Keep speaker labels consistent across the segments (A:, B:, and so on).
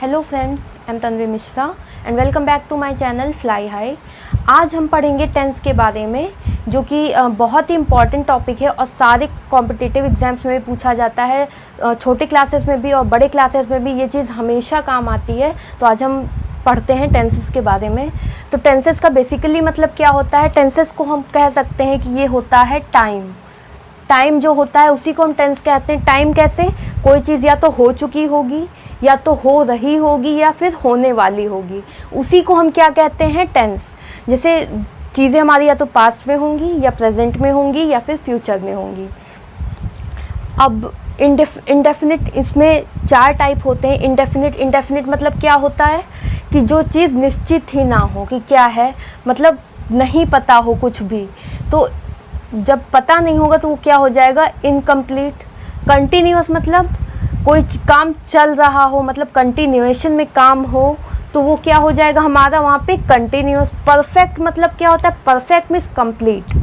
A: Hello friends, I am Tanvi Mishra and welcome back to my channel fly high. आज हम पढ़ेंगे tense के बारे में, जो कि बहुत ही इम्पॉर्टेंट टॉपिक है और सारे कॉम्पिटिटिव एग्जाम्स में पूछा जाता है। छोटे क्लासेस में भी और बड़े क्लासेस में भी ये चीज़ हमेशा काम आती है। तो आज हम पढ़ते हैं टेंसेस के बारे में। तो टेंसेस का बेसिकली मतलब क्या होता है? टेंसेस को हम कह सकते हैं कि ये होता है टाइम जो होता है उसी को हम टेंस कहते हैं। टाइम कैसे? कोई चीज़ या तो हो चुकी होगी, या तो हो रही होगी, या फिर होने वाली होगी, उसी को हम क्या कहते हैं? टेंस। जैसे चीज़ें हमारी या तो पास्ट में होंगी, या प्रेजेंट में होंगी, या फिर फ्यूचर में होंगी। अब इंडेफिनिट, इसमें 4 टाइप होते हैं। इंडेफिनिट मतलब क्या होता है? कि जो चीज़ निश्चित ही ना हो कि क्या है, मतलब नहीं पता हो कुछ भी। तो जब पता नहीं होगा तो वो क्या हो जाएगा? इनकम्प्लीट। कंटिन्यूअस मतलब कोई काम चल रहा हो, मतलब कंटिन्यूएशन में काम हो, तो वो क्या हो जाएगा हमारा वहाँ पे? कंटिन्यूअस। परफेक्ट मतलब क्या होता है? Perfect means complete.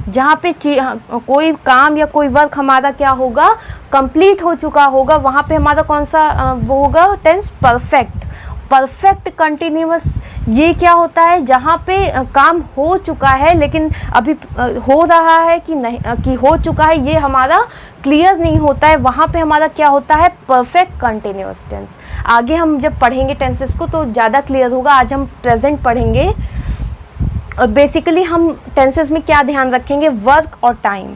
A: जहाँ पे कोई काम या कोई वर्क हमारा क्या होगा? कंप्लीट हो चुका होगा, वहाँ पे हमारा कौन सा वो होगा? Tense perfect. परफेक्ट कंटिन्यूअस ये क्या होता है? जहाँ पे काम हो चुका है लेकिन अभी हो रहा है कि नहीं, कि हो चुका है ये हमारा क्लियर नहीं होता है, वहाँ पे हमारा क्या होता है? Perfect continuous tense. आगे हम जब पढ़ेंगे टेंसेस को तो ज़्यादा क्लियर होगा। आज हम प्रेजेंट पढ़ेंगे। और बेसिकली हम टेंसेस में क्या ध्यान रखेंगे? वर्क और टाइम।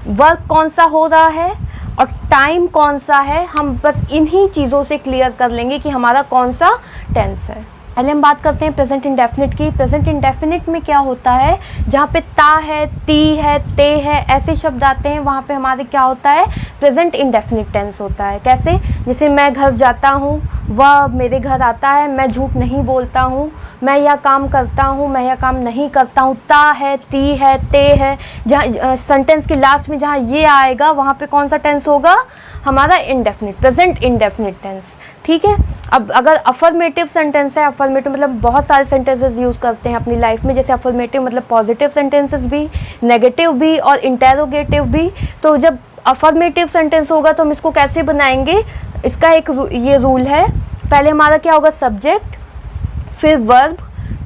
A: वर्क कौन सा हो रहा है और टाइम कौन सा है, हम बस इन्हीं चीज़ों से क्लियर कर लेंगे कि हमारा कौन सा टेंस है। पहले हम बात करते हैं प्रेजेंट इंडेफिनिट की। प्रेजेंट इंडेफिनिट में क्या होता है? जहाँ पे ता है, ती है, ते है, ऐसे शब्द आते हैं, वहाँ पे हमारे क्या होता है? प्रेजेंट इंडेफिनिट टेंस होता है। कैसे? जैसे मैं घर जाता हूँ, वह मेरे घर आता है। मैं झूठ नहीं बोलता हूँ। मैं यह काम करता हूँ, मैं यह काम नहीं करता हूँ। ता है, ती है, ते है। जहाँ सेंटेंस के लास्ट में जहाँ ये आएगा वहाँ पे कौन सा टेंस होगा? हमारा इंडेफिनिट, प्रेजेंट इंडेफिनिट टेंस। ठीक है। अब अगर अफर्मेटिव सेंटेंस है, अफर्मेटिव मतलब बहुत सारे सेंटेंसेस यूज़ करते हैं अपनी लाइफ में। जैसे अफर्मेटिव मतलब पॉजिटिव सेंटेंसेस भी, नेगेटिव भी और इंटेरोगेटिव भी। तो जब अफर्मेटिव सेंटेंस होगा तो हम इसको कैसे बनाएंगे? इसका एक ये रूल है। पहले हमारा क्या होगा? सब्जेक्ट, फिर वर्ब,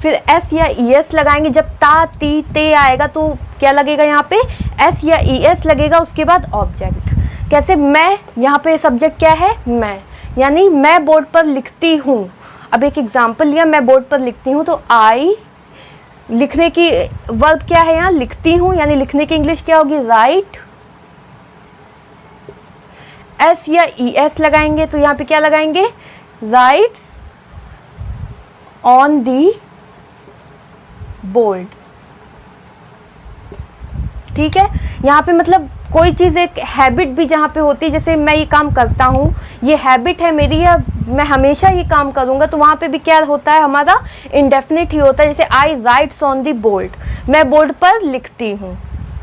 A: फिर एस या ई एस लगाएंगे। जब ता, ती, ते आएगा तो क्या लगेगा यहाँ पे? एस या ई एस लगेगा। उसके बाद ऑब्जेक्ट। कैसे? मैं, यहाँ पे सब्जेक्ट क्या है? मैं, यानी मैं बोर्ड पर लिखती हूँ। अब एक एग्जाम्पल लिया, मैं बोर्ड पर लिखती हूँ, तो आई, लिखने की वर्ब क्या है यहाँ? लिखती हूँ, यानी लिखने की इंग्लिश क्या होगी? राइट। एस या ई एस लगाएंगे तो यहाँ पे क्या लगाएंगे? Rights on the board. ठीक है। यहाँ पे मतलब कोई चीज़, एक हैबिट भी जहाँ पे होती है, जैसे मैं ये काम करता हूँ, ये हैबिट है मेरी, या मैं हमेशा ये काम करूँगा, तो वहाँ पे भी क्या होता है? हमारा इंडेफिनिट ही होता है। जैसे आई राइट्स ऑन दी बोर्ड, मैं बोर्ड पर लिखती हूँ।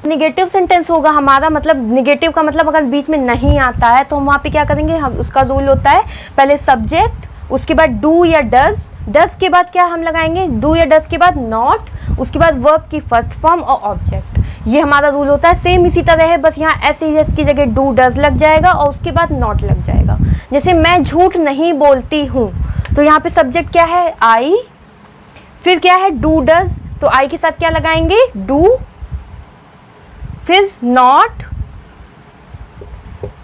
A: निगेटिव सेंटेंस होगा हमारा, मतलब निगेटिव का मतलब अगर बीच में नहीं आता है तो हम वहाँ पे क्या करेंगे? हम, उसका रूल होता है पहले सब्जेक्ट, उसके बाद डू या डज, डज के बाद क्या हम लगाएंगे? डू या डज के बाद नॉट, उसके बाद वर्ब की फर्स्ट फॉर्म और ऑब्जेक्ट। ये हमारा रूल होता है। सेम इसी तरह है, बस यहाँ एस ई एस की जगह डू डज लग जाएगा और उसके बाद नॉट लग जाएगा। जैसे मैं झूठ नहीं बोलती हूँ, तो यहाँ पे सब्जेक्ट क्या है? आई, फिर क्या है? डू डज, तो आई के साथ क्या लगाएंगे? डू, फिर नॉट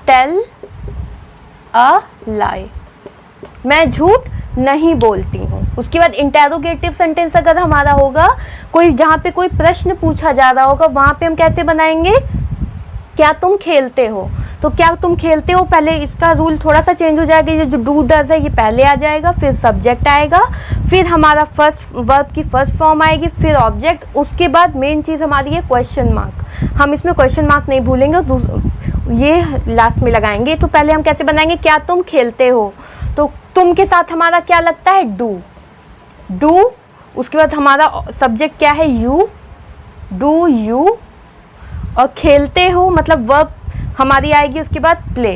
A: टेल अ लाई, मैं झूठ नहीं बोलती हूँ। उसके बाद इंटेरोगेटिव सेंटेंस अगर हमारा होगा, कोई जहाँ पे कोई प्रश्न पूछा जा रहा होगा, वहाँ पे हम कैसे बनाएंगे? क्या तुम खेलते हो? तो क्या तुम खेलते हो, पहले इसका रूल थोड़ा सा चेंज हो जाएगा। ये जो डू डज है ये पहले आ जाएगा, फिर सब्जेक्ट आएगा, फिर हमारा फर्स्ट वर्ब की फर्स्ट फॉर्म आएगी, फिर ऑब्जेक्ट, उसके बाद मेन चीज़ हमारी है क्वेश्चन मार्क। हम इसमें क्वेश्चन मार्क नहीं भूलेंगे, ये लास्ट में लगाएंगे। तो पहले हम कैसे बनाएंगे? क्या तुम खेलते हो, तो तुम के साथ हमारा क्या लगता है? डू, उसके बाद हमारा सब्जेक्ट क्या है? यू, डू यू, और खेलते हो मतलब वर्ब हमारी आएगी उसके बाद प्ले,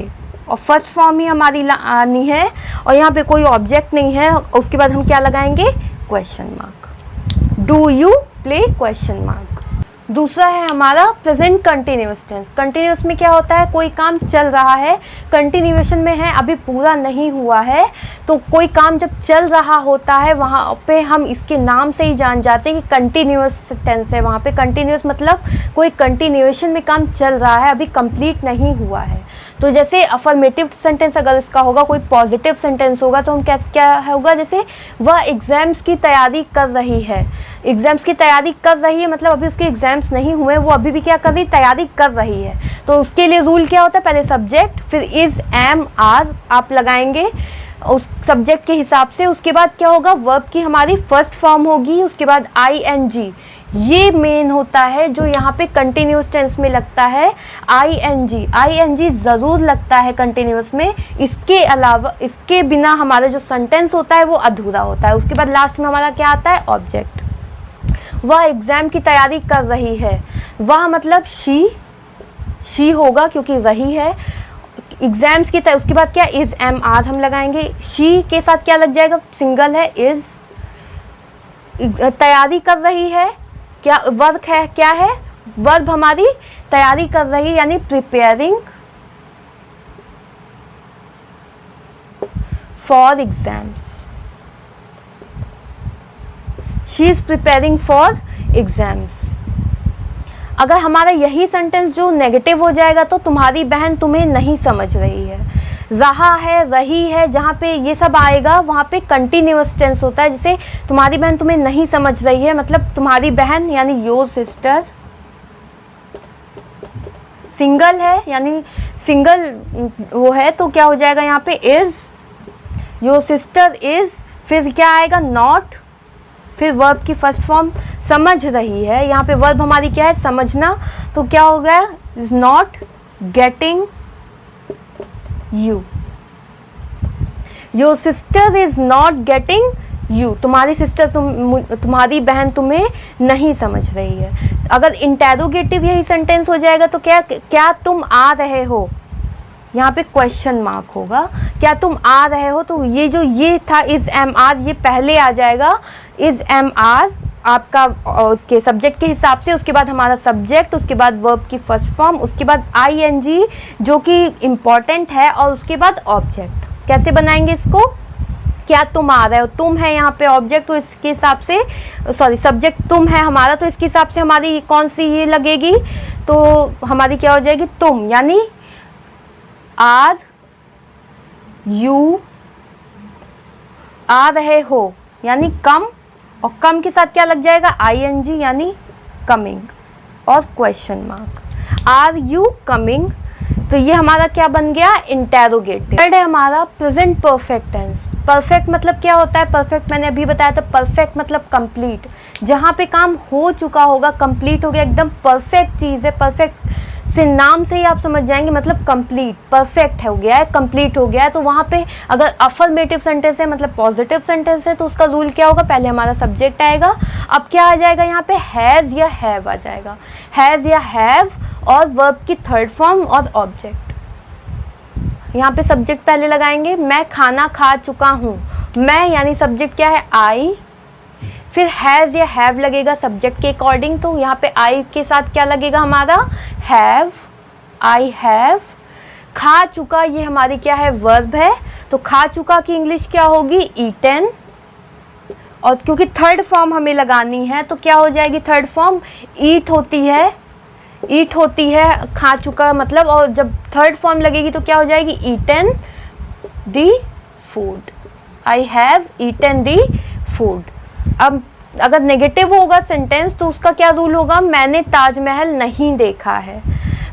A: और फर्स्ट फॉर्म ही हमारी आनी है, और यहाँ पे कोई ऑब्जेक्ट नहीं है। उसके बाद हम क्या लगाएंगे? Question mark. Do you play? Question mark. दूसरा है हमारा प्रेजेंट कंटिन्यूअस टेंस। कंटिन्यूअस में क्या होता है, कोई काम चल रहा है, कंटिन्यूएशन में है, अभी पूरा नहीं हुआ है। तो कोई काम जब चल रहा होता है वहाँ पे हम इसके नाम से ही जान जाते हैं कि कंटिन्यूअस टेंस है। वहाँ पे कंटिन्यूअस मतलब कोई कंटिन्यूएशन में काम चल रहा है, अभी कंप्लीट नहीं हुआ है। तो जैसे अफर्मेटिव सेंटेंस अगर इसका होगा, कोई पॉजिटिव सेंटेंस होगा तो हम क्या होगा, जैसे वह एग्ज़ाम्स की तैयारी कर रही है। एग्ज़ाम्स की तैयारी कर रही है मतलब अभी उसके एग्ज़ाम्स नहीं हुए, वो अभी भी क्या कर रही, तैयारी कर रही है। तो उसके लिए रूल क्या होता है, पहले सब्जेक्ट, फिर इज़, एम, आर आप लगाएंगे उस सब्जेक्ट के हिसाब से। उसके बाद क्या होगा, वर्ब की हमारी फर्स्ट फॉर्म होगी, उसके बाद ING। ये मेन होता है जो यहाँ पे कंटिन्यूस टेंस में लगता है, ING ज़रूर लगता है कंटिन्यूस में। इसके अलावा, इसके बिना हमारा जो सेंटेंस होता है वो अधूरा होता है। उसके बाद लास्ट में हमारा क्या आता है, ऑब्जेक्ट। वह एग्ज़ाम की तैयारी कर रही है, वह मतलब शी होगा क्योंकि रही है एग्ज़ाम्स की। उसके बाद क्या, इज़, एम, आर हम लगाएंगे। शी के साथ क्या लग जाएगा, सिंगल है, इज़। तैयारी कर रही है, क्या वर्ब है, क्या है, वर्ब हमारी तैयारी कर रही है यानी preparing for exams. She is preparing for exams. अगर हमारा यही सेंटेंस जो नेगेटिव हो जाएगा तो तुम्हारी बहन तुम्हें नहीं समझ रही है। रहा है, रही है, जहाँ पे ये सब आएगा वहाँ पे कंटिन्यूअस टेंस होता है। जैसे तुम्हारी बहन तुम्हें नहीं समझ रही है मतलब तुम्हारी बहन यानी योर सिस्टर। सिंगल है यानी सिंगल वो है तो क्या हो जाएगा यहाँ पे, इज, योर सिस्टर इज। फिर क्या आएगा, नॉट। फिर वर्ब की फर्स्ट फॉर्म समझ रही है, यहाँ पे वर्ब हमारी क्या है, समझना। तो क्या हो गया, is not getting you. Your sister is not getting you. तुम्हारी सिस्टर तुम्हारी बहन तुम्हें नहीं समझ रही है। अगर इंटेरोगेटिव यही सेंटेंस हो जाएगा तो क्या तुम आ रहे हो, यहाँ पे क्वेश्चन मार्क होगा, क्या तुम आ रहे हो। तो ये जो ये था इज, एम, आर, ये पहले आ जाएगा, इज, एम, आर आपका उसके सब्जेक्ट के हिसाब से। उसके बाद हमारा सब्जेक्ट, उसके बाद वर्ब की फर्स्ट फॉर्म, उसके बाद ING जो कि इम्पॉर्टेंट है, और उसके बाद ऑब्जेक्ट। कैसे बनाएंगे इसको, क्या तुम आ रहे हो, तुम है यहाँ पे ऑब्जेक्ट, तो इसके हिसाब से सॉरी सब्जेक्ट तुम है हमारा, तो इसके हिसाब से हमारी कौन सी ये लगेगी, तो हमारी क्या हो जाएगी, तुम, यानी आर यू आ रहे हो यानी कम, और कम के साथ क्या लग जाएगा, ING यानी कमिंग, और question mark, are you coming. तो ये हमारा क्या बन गया, इंटेरोगेटिव। थर्ड है हमारा प्रेजेंट परफेक्ट टेंस। परफेक्ट मतलब क्या होता है, परफेक्ट मैंने अभी बताया था, परफेक्ट मतलब कंप्लीट, जहाँ पे काम हो चुका होगा, कंप्लीट हो गया, एकदम परफेक्ट चीज़ है। परफेक्ट से नाम से ही आप समझ जाएंगे मतलब कंप्लीट, परफेक्ट हो गया है, कंप्लीट हो गया है। तो वहाँ पे अगर अफर्मेटिव सेंटेंस है मतलब पॉजिटिव सेंटेंस है तो उसका रूल क्या होगा, पहले हमारा सब्जेक्ट आएगा। अब क्या आ जाएगा यहाँ पे, हैज़ या हैव आ जाएगा, हैज़ या हैव, और वर्ब की थर्ड फॉर्म और ऑब्जेक्ट। यहाँ पे सब्जेक्ट पहले लगाएंगे, मैं खाना खा चुका हूँ, मैं यानी सब्जेक्ट क्या है, आई। फिर हैज़ या हैव लगेगा सब्जेक्ट के अकॉर्डिंग, तो यहाँ पे आई के साथ क्या लगेगा हमारा, हैव, आई हैव। खा चुका ये हमारी क्या है, वर्ब है, तो खा चुका की इंग्लिश क्या होगी, ईटन। और क्योंकि थर्ड फॉर्म हमें लगानी है तो क्या हो जाएगी, थर्ड फॉर्म ईट होती है, ईट होती है खा चुका मतलब, और जब थर्ड फॉर्म लगेगी तो क्या हो जाएगी, eaten the food, I have eaten the food. अब अगर नेगेटिव होगा सेंटेंस तो उसका क्या रूल होगा, मैंने ताजमहल नहीं देखा है।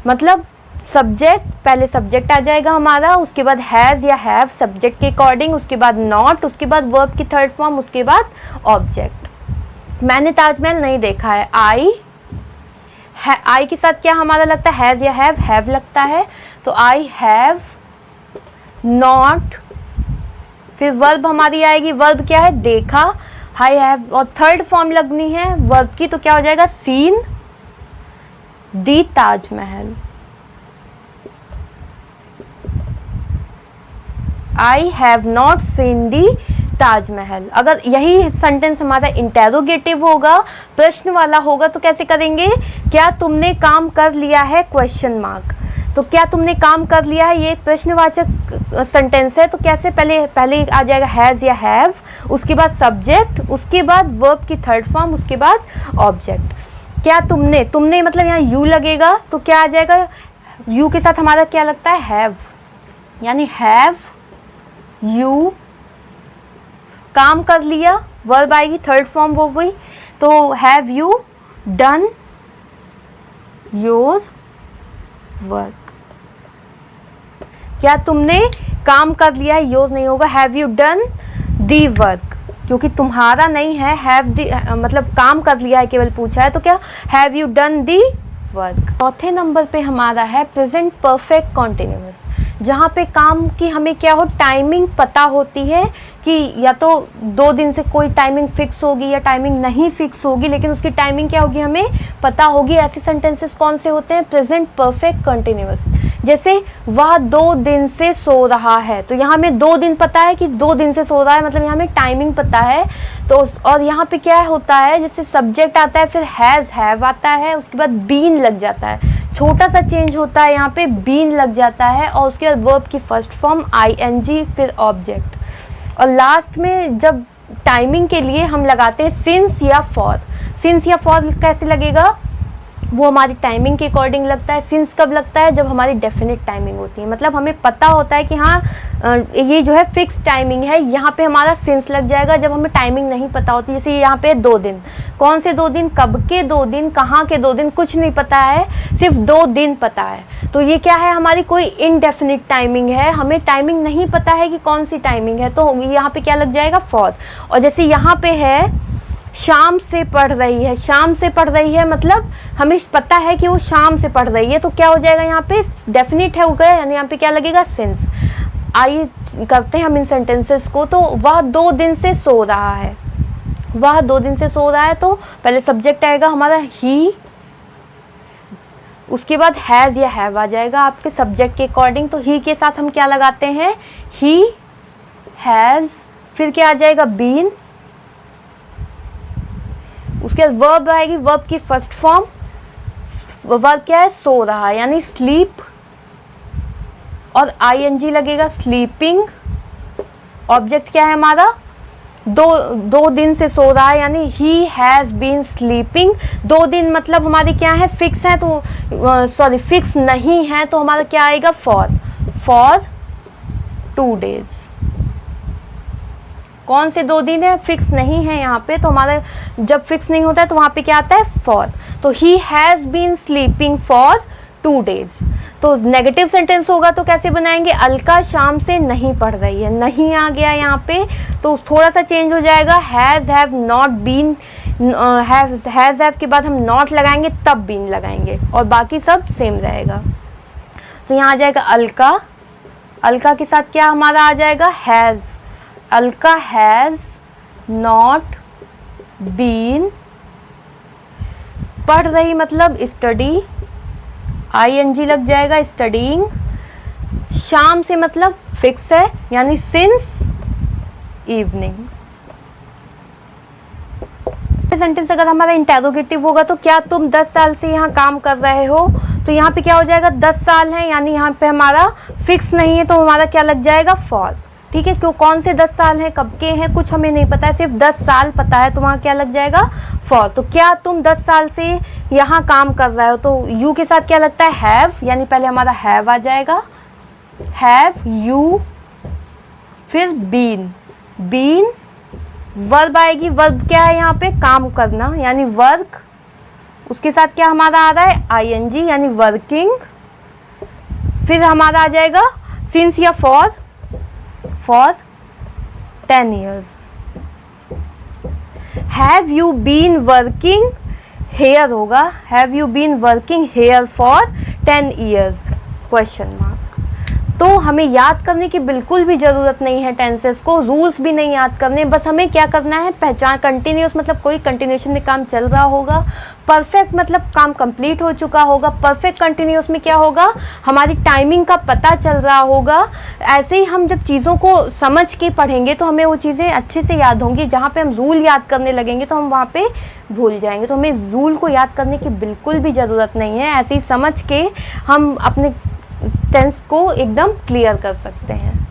A: मतलब सब्जेक्ट, पहले सब्जेक्ट आ जाएगा हमारा, उसके बाद हैज़ या हैव सब्जेक्ट के अकॉर्डिंग, उसके बाद नॉट, उसके बाद वर्ब की थर्ड फॉर्म, उसके बाद ऑब्जेक्ट। मैंने ताजमहल नहीं देखा है, आई के साथ क्या हमारा लगता है, हैज़ या हैव लगता है, तो आई हैव नॉट। फिर वर्ब हमारी आएगी, वर्ब क्या है, देखा, आई हैव, और थर्ड फॉर्म लगनी है वर्ब की, तो क्या हो जाएगा, scene the Taj Mahal, I have not seen दी ताजमहल। अगर यही सेंटेंस हमारा इंटेरोगेटिव होगा, प्रश्न वाला होगा, तो कैसे करेंगे, क्या तुमने काम कर लिया है, क्वेश्चन मार्क। तो क्या तुमने काम कर लिया है, ये एक प्रश्नवाचक सेंटेंस है, तो कैसे पहले आ जाएगा हैज़ या हैव, उसके बाद सब्जेक्ट, उसके बाद वर्ब की थर्ड फॉर्म, उसके बाद ऑब्जेक्ट। क्या तुमने मतलब यहाँ यू लगेगा, तो क्या आ जाएगा, यू के साथ हमारा क्या लगता है, हैव, यानी हैव यू काम कर लिया, वर्ब आएगी, थर्ड फॉर्म वो हुई, तो have you done your work. क्या तुमने काम कर लिया है, योर नहीं होगा, have you done the work, क्योंकि तुम्हारा नहीं है, हैव दी मतलब काम कर लिया है केवल पूछा है, तो क्या have you done the work. चौथे नंबर पे हमारा है प्रेजेंट परफेक्ट कॉन्टिन्यूअस, जहाँ पे काम की हमें क्या हो, टाइमिंग पता होती है कि या तो 2 दिन से कोई टाइमिंग फिक्स होगी या टाइमिंग नहीं फिक्स होगी, लेकिन उसकी टाइमिंग क्या होगी हमें पता होगी। ऐसे सेंटेंसेस कौन से होते हैं, प्रेजेंट परफेक्ट कंटिन्यूअस। जैसे वह 2 दिन से सो रहा है, तो यहाँ हमें 2 दिन पता है कि 2 दिन से सो रहा है, मतलब यहाँ हमें टाइमिंग पता है। तो और यहाँ पे क्या होता है, जैसे सब्जेक्ट आता है, फिर हैज़ हैव आता है, उसके बाद बीन लग जाता है, छोटा सा चेंज होता है, यहाँ पे बीन लग जाता है, और उसके बाद वर्ब की फर्स्ट फॉर्म आईएनजी, फिर ऑब्जेक्ट, और लास्ट में जब टाइमिंग के लिए हम लगाते हैं सिंस या फॉर। सिंस या फॉर कैसे लगेगा, वो हमारी टाइमिंग के अकॉर्डिंग लगता है। सिंस कब लगता है, जब हमारी डेफिनेट टाइमिंग होती है, मतलब हमें पता होता है कि हाँ ये जो है फिक्स टाइमिंग है, यहाँ पे हमारा सिंस लग जाएगा। जब हमें टाइमिंग नहीं पता होती, जैसे यहाँ पे 2 दिन, कौन से 2 दिन, कब के 2 दिन, कहाँ के 2 दिन, कुछ नहीं पता है, सिर्फ 2 दिन पता है, तो ये क्या है, हमारी कोई इनडेफिनिट टाइमिंग है, हमें टाइमिंग नहीं पता है कि कौन सी टाइमिंग है, तो यहाँ पे क्या लग जाएगा, फॉर। और जैसे यहाँ पे है शाम से पढ़ रही है, शाम से पढ़ रही है मतलब हमें पता है कि वो शाम से पढ़ रही है, तो क्या हो जाएगा, यहाँ पे डेफिनिट है हो गया, यानी यहाँ पे क्या लगेगा, सिंस। आइए करते हैं हम इन सेंटेंसेस को। तो वह 2 दिन से सो रहा है, वह 2 दिन से सो रहा है, तो पहले सब्जेक्ट आएगा हमारा ही, उसके बाद हैज़ या हैव आ जाएगा आपके सब्जेक्ट के अकॉर्डिंग। तो ही के साथ हम क्या लगाते हैं, ही, हैज़, फिर क्या आ जाएगा, बीन, उसके बाद वर्ब आएगी, वर्ब की फर्स्ट फॉर्म, वर्ब क्या है, सो रहा, यानी स्लीप, और आईएनजी लगेगा, स्लीपिंग। ऑब्जेक्ट क्या है हमारा, 2 दिन से सो रहा है, यानी ही हैज़ बीन स्लीपिंग। 2 दिन मतलब हमारी क्या है, फिक्स है, तो सॉरी फिक्स नहीं है, तो हमारा क्या आएगा, फॉर 2 डेज। कौन से 2 दिन है, फिक्स नहीं है यहाँ पे, तो हमारा जब फिक्स नहीं होता है तो वहाँ पे क्या आता है, फॉर। तो he has been sleeping for 2 days. तो नेगेटिव सेंटेंस होगा तो कैसे बनाएंगे, अलका शाम से नहीं पढ़ रही है, नहीं आ गया यहाँ पे, तो थोड़ा सा चेंज हो जाएगा, has have not been, has have के बाद हम नॉट लगाएंगे, तब बीन लगाएंगे, और बाकी सब सेम रहेगा। तो यहाँ आ जाएगा अलका, अलका के साथ क्या हमारा आ जाएगा, has, Alka has not been पढ़ रही, मतलब स्टडी, आईएनजी लग जाएगा, स्टडीइंग। शाम से मतलब फिक्स है, यानी सिंस इवनिंग। सेंटेंस अगर हमारा इंटेरोगेटिव होगा, तो क्या तुम 10 साल से यहाँ काम कर रहे हो, तो यहाँ पे क्या हो जाएगा, 10 साल है, यानी यहाँ पे हमारा फिक्स नहीं है, तो हमारा क्या लग जाएगा, फॉर। ठीक है, क्यों, कौन से 10 साल हैं, कब के हैं, कुछ हमें नहीं पता है, सिर्फ 10 साल पता है, तो वहाँ क्या लग जाएगा, फॉर। तो क्या तुम 10 साल से यहाँ काम कर रहे हो, तो यू के साथ क्या लगता है, हैव, यानी पहले हमारा हैव आ जाएगा, हैव यू, फिर बीन, बीन, वर्ब आएगी, वर्ब क्या है यहाँ पे, काम करना, यानी वर्क, उसके साथ क्या हमारा आ रहा है, आईएनजी, यानी वर्किंग। फिर हमारा आ जाएगा सिंस या for 10 years। Have you been working here होगा, have you been working here for 10 years, question mark. तो हमें याद करने की बिल्कुल भी ज़रूरत नहीं है टेंसेस को, रूल्स भी नहीं याद करने, बस हमें क्या करना है, पहचान। कंटिन्यूस मतलब कोई कंटिन्यूशन में काम चल रहा होगा, परफेक्ट मतलब काम कंप्लीट हो चुका होगा, परफेक्ट कंटिन्यूस में क्या होगा, हमारी टाइमिंग का पता चल रहा होगा। ऐसे ही हम जब चीज़ों को समझ के पढ़ेंगे तो हमें वो चीज़ें अच्छे से याद होंगी। जहाँ पे हम रूल याद करने लगेंगे तो हम वहाँ पे भूल जाएंगे। तो हमें रूल को याद करने की बिल्कुल भी ज़रूरत नहीं है, ऐसे ही समझ के हम अपने टेंस को एकदम क्लियर कर सकते हैं।